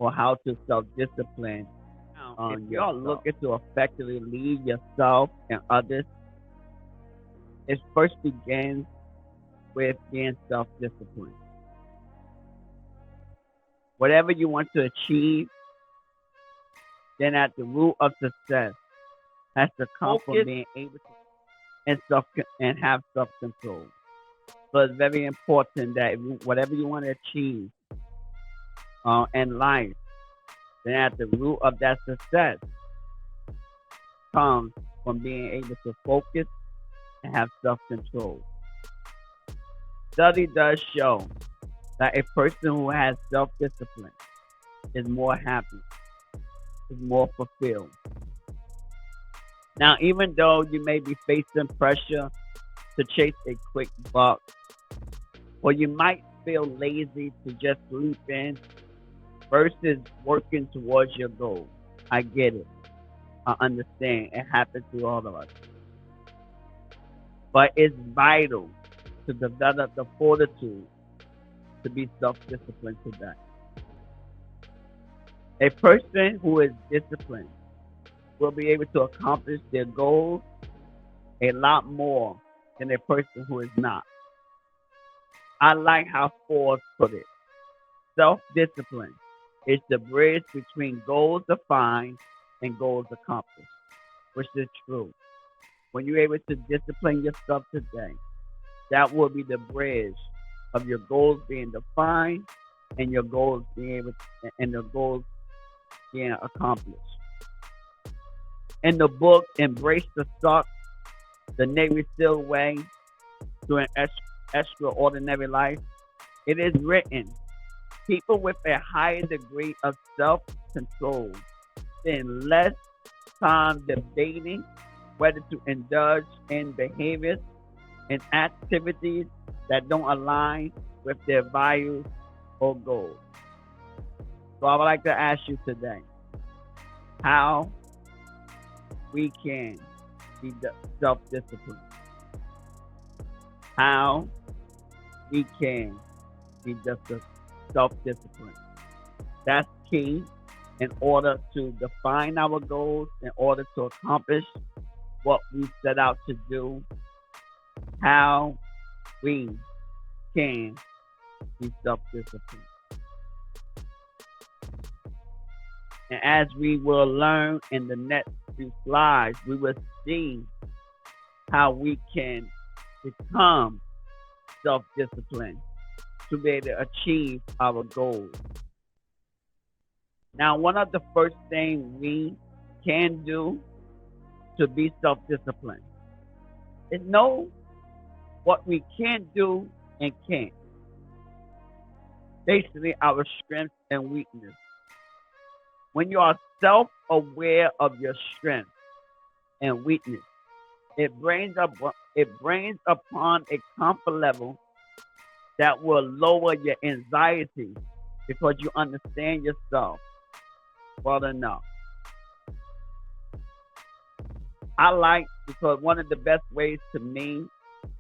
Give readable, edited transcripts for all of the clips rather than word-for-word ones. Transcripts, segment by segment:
or how to self-discipline. Now, if On you're yourself. looking to effectively lead yourself and others, it first begins with being self-disciplined. Whatever you want to achieve, then at the root of success has to come from being able to and have self-control. So it's very important that whatever you want to achieve in life, then at the root of that success comes from being able to focus and have self-control. Study does show that a person who has self-discipline is more happy, is more fulfilled. Now, even though you may be facing pressure to chase a quick buck, or you might feel lazy to just sleep in versus working towards your goal. I get it. I understand. It happens to all of us. But it's vital to develop the fortitude to be self-disciplined today. A person who is disciplined will be able to accomplish their goals a lot more than a person who is not. I like how Forbes put it. Self-discipline is the bridge between goals defined and goals accomplished, which is true. When you're able to discipline yourself today, that will be the bridge of your goals being defined and your goals being able and the goals being accomplished. In the book Embrace the Suck, the Navy SEAL Way to an Extraordinary Life, it is written, people with a higher degree of self-control spend less time debating whether to indulge in behaviors and activities that don't align with their values or goals. So I would like to ask you today how we can be self-disciplined. How we can be just self-disciplined. That's key in order to define our goals, in order to accomplish what we set out to do, how we can be self-disciplined. And as we will learn in the next few slides, we will see how we can become self-disciplined to be able to achieve our goals. Now, one of the first things we can do to be self-disciplined is know what we can do and can't. Basically, our strengths and weakness. When you are self-aware of your strengths and weakness, it brings upon a comfort level that will lower your anxiety because you understand yourself well enough. I like because one of the best ways to me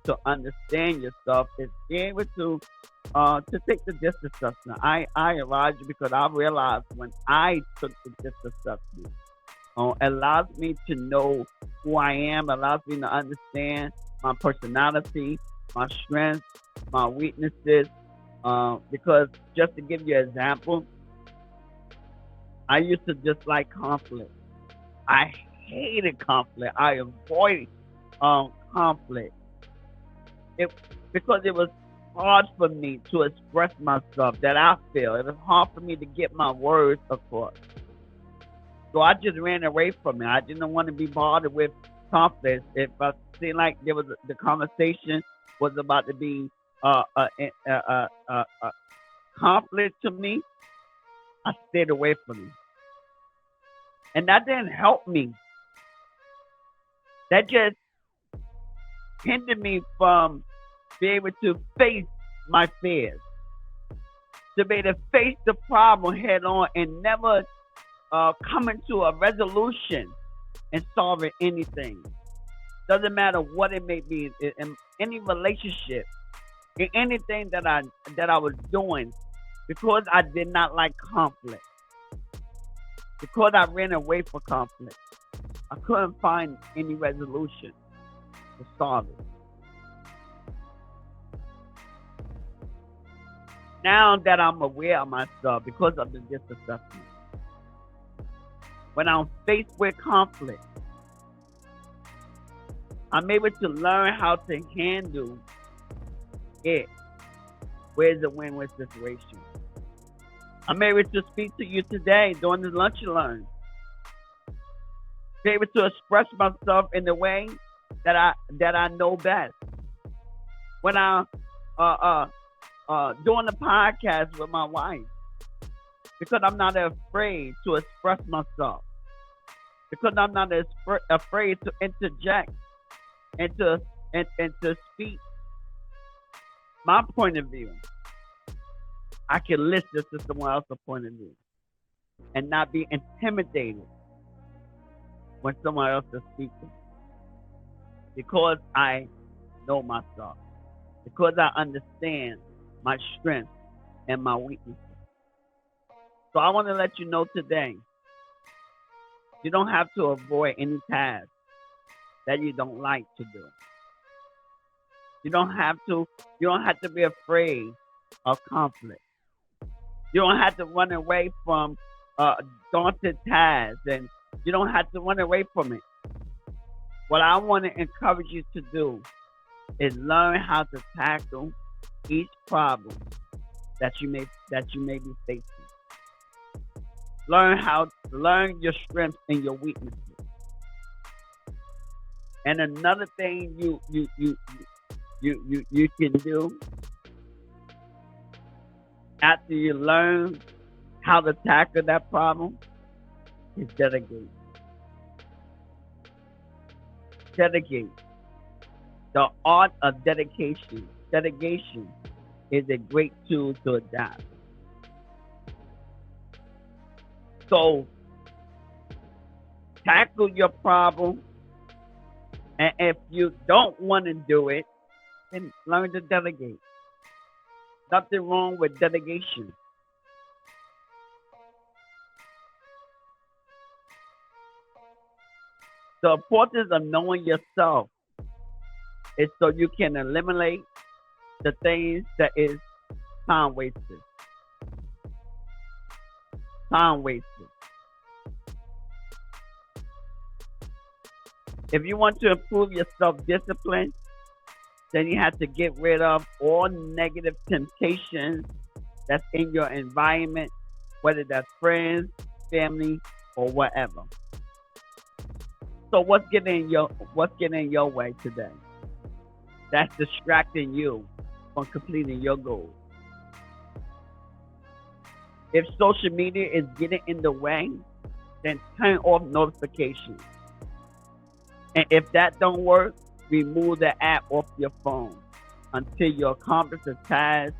to understand yourself is being able to take the distance assessment. I arrived because I realized when I took the distance assessment, allows me to know who I am, allows me to understand my personality, my strengths, my weaknesses. Because just to give you an example, I used to dislike conflict. I hated conflict. I avoided conflict. Because it was hard for me to express myself that I feel. It was hard for me to get my words across. So I just ran away from it. I didn't want to be bothered with conflict. If I seemed like there was the conversation was about to be a conflict to me, I stayed away from it. And that didn't help me. That just hindered me from being able to face my fears, to be able to face the problem head on and never coming to a resolution and solving anything. Doesn't matter what it may be in any relationship, in anything that I was doing, because I did not like conflict. Because I ran away from conflict, I couldn't find any resolution to solve it. Now that I'm aware of myself because of the disassessment, when I'm faced with conflict, I'm able to learn how to handle it. Where's the win-win situation? I'm able to speak to you today during the lunch and learn. Be able to express myself in the way that I know best. When I doing the podcast with my wife, because I'm not afraid to express myself, because I'm not afraid to interject and to speak my point of view. I can listen to someone else's point of view and not be intimidated when someone else is speaking, because I know myself, because I understand my strengths and my weaknesses. So I want to let you know today, you don't have to avoid any task that you don't like to do. You don't have to be afraid of conflict. You don't have to run away from daunted tasks, and you don't have to run away from it. What I want to encourage you to do is learn how to tackle each problem that you may be facing. Learn your strengths and your weaknesses. And another thing you can do after you learn how to tackle that problem is delegate. Delegate. The art of dedication. Delegation is a great tool to adapt. So tackle your problem, and if you don't want to do it, then learn to delegate. Nothing wrong with delegation. The importance of knowing yourself is so you can eliminate the things that is time wasted. Time wasted. If you want to improve your self-discipline, then you have to get rid of all negative temptations that's in your environment, whether that's friends, family, or whatever. So what's getting in your way today? That's distracting you from completing your goals. If social media is getting in the way, then turn off notifications. And if that don't work, remove the app off your phone until you accomplish the task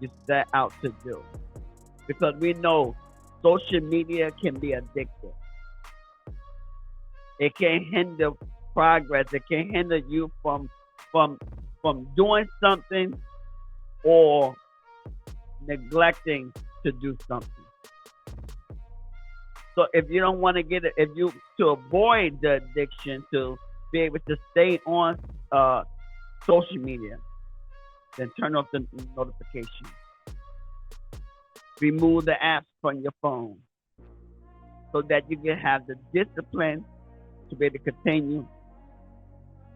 you set out to do. Because we know social media can be addictive. It can hinder progress. It can hinder you from doing something or neglecting to do something. So if you don't want to to avoid the addiction, to be able to stay on social media, then turn off the notifications. Remove the apps from your phone so that you can have the discipline to be able to continue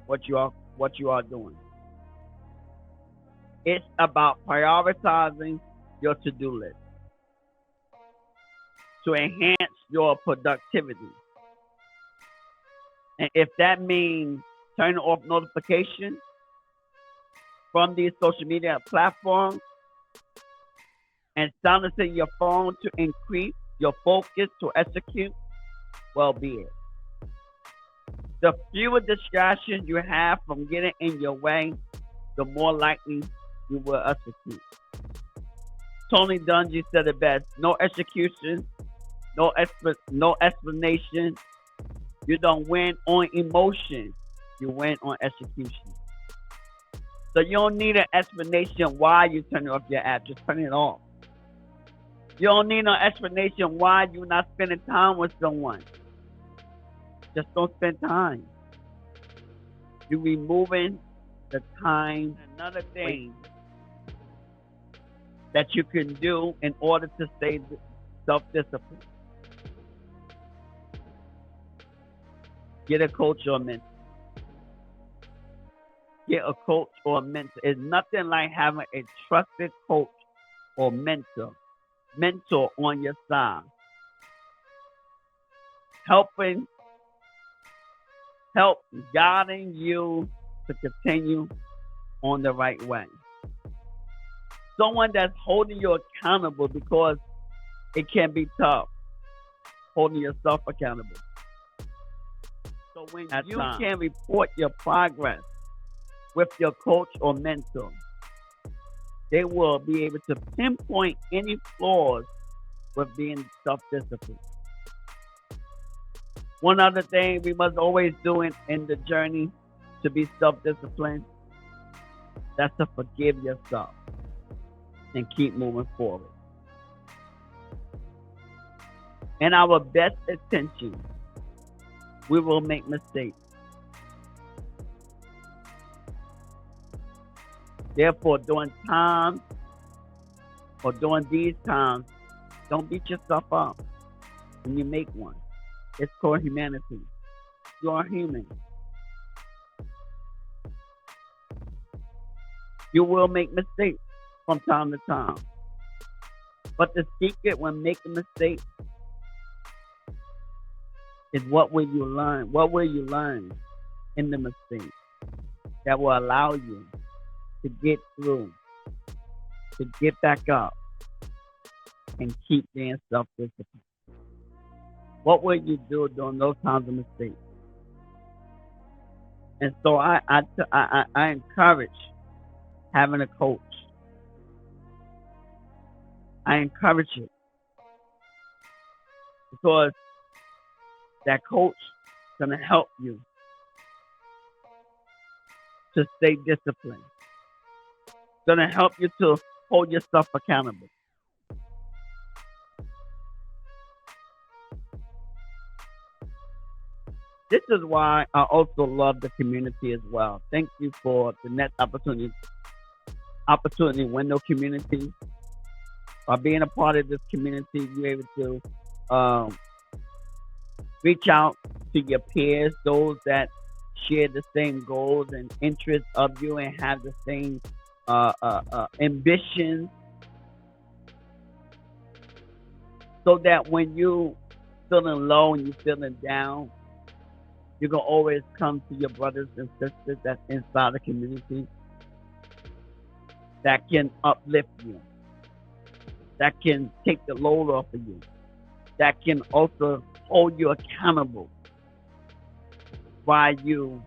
what you are doing. It's about prioritizing your to-do list to enhance your productivity. And if that means turning off notifications from these social media platforms and silencing your phone to increase your focus to execute, well, be it. The fewer distractions you have from getting in your way, the more likely you will execute. Tony Dungy said it best: no execution, no explanation. You don't win on emotion, you win on execution. So you don't need an explanation why you turn off your app. Just turn it off. You don't need no explanation why you're not spending time with someone. Just don't spend time. You're removing the time. Another thing that you can do in order to stay self-disciplined. Get a coach or a mentor. Get a coach or a mentor. It's nothing like having a trusted coach or mentor on your side. Help guiding you to continue on the right way. Someone that's holding you accountable, because it can be tough holding yourself accountable. So when you can report your progress with your coach or mentor, they will be able to pinpoint any flaws with being self-disciplined. One other thing we must always do in the journey to be self-disciplined, that's to forgive yourself and keep moving forward. In our best intentions, we will make mistakes. Therefore, during these times, don't beat yourself up when you make one. It's called humanity. You are human. You will make mistakes from time to time. But the secret when making mistakes is what will you learn? What will you learn in the mistake that will allow you to get through, to get back up, and keep being self-disciplined? What will you do during those times of mistakes? And so I encourage having a coach. I encourage it because that coach is going to help you to stay disciplined. It's going to help you to hold yourself accountable. This is why I also love the community as well. Thank you for the next opportunity window community. By being a part of this community, you're able to reach out to your peers, those that share the same goals and interests of you and have the same ambitions, so that when you feeling low and you feeling down, you can always come to your brothers and sisters that's inside the community that can uplift you, that can take the load off of you, that can also hold you accountable while you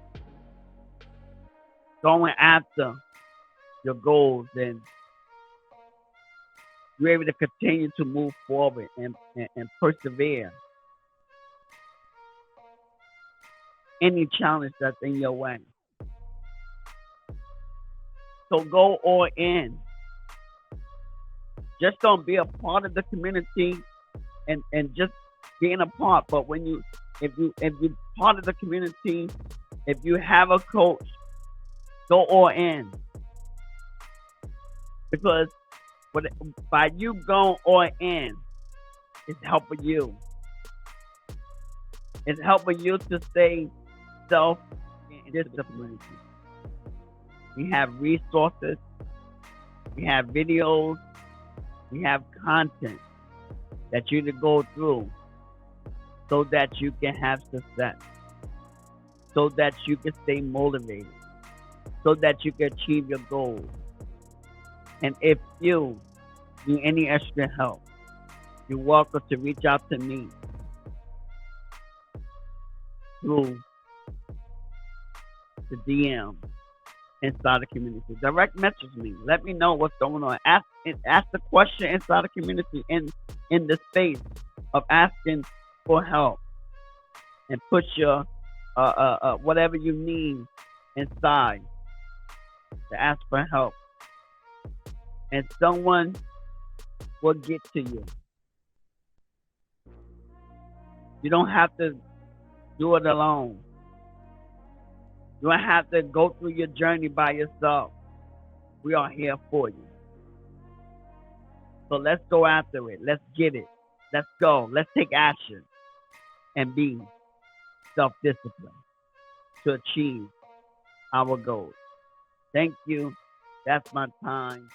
going after your goals, and you're able to continue to move forward and persevere any challenge that's in your way. So go all in. Just don't be a part of the community and just being a part. But if you're part of the community, if you have a coach, go all in. Because by you going all in, it's helping you. It's helping you to stay self-disciplined. We have resources, we have videos, we have content that you can go through so that you can have success, so that you can stay motivated, so that you can achieve your goals. And if you need any extra help, you're welcome to reach out to me through the DM inside the community. Direct message me. Let me know what's going on. Ask the question inside the community in the space of asking for help, and put your whatever you need inside to ask for help, and someone will get to you. You don't have to do it alone. You don't have to go through your journey by yourself. We are here for you. So let's go after it. Let's get it. Let's go. Let's take action and be self-disciplined to achieve our goals. Thank you. That's my time.